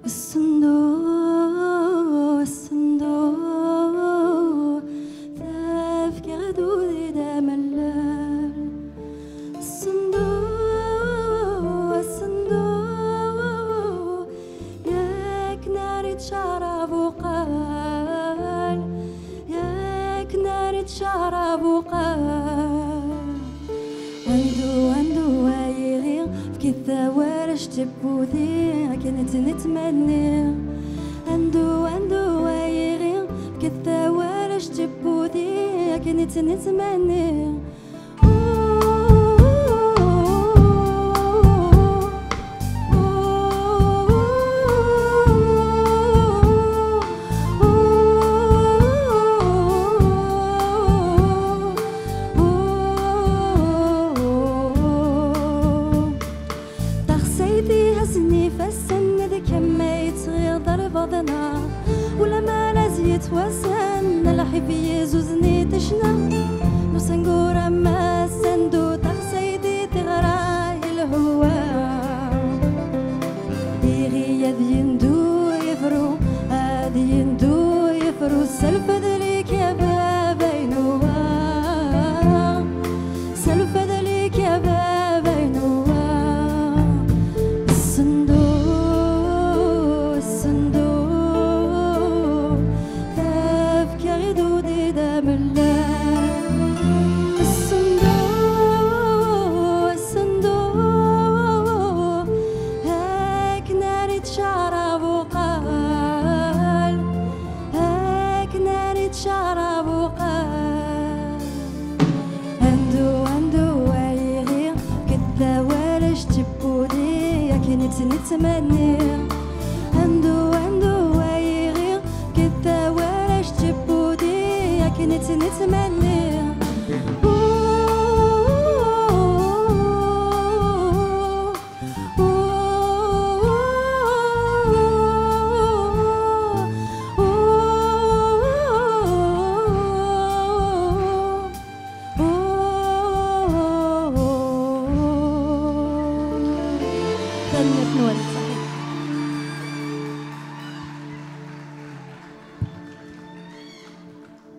الصندوق الصندوق تفكر دودي دا ملال. الصندوق الصندوق ياك نار تشرب وقال، ياك نار تشرب وقال. عندو عايغي في كثاورش تبوذي كنت نتمنى. عندو عايغي في كثاورش تبوذي كنت نتمنى. ولا ما لازيت وسن الحب يزوزني تشنا نسنقور ما سندو تخسيدي تغراي الهوا يغي يندو يفرو هادي يندو يفرو سلف ذلك يا بابينوا سلف ذلك يا بابينوا. شرب وقال عندو عايغي كذا ورش تبودي يا كنت نتمنى. عندو عايغي كذا ورش تبودي يا كنت نتمنى. Nord.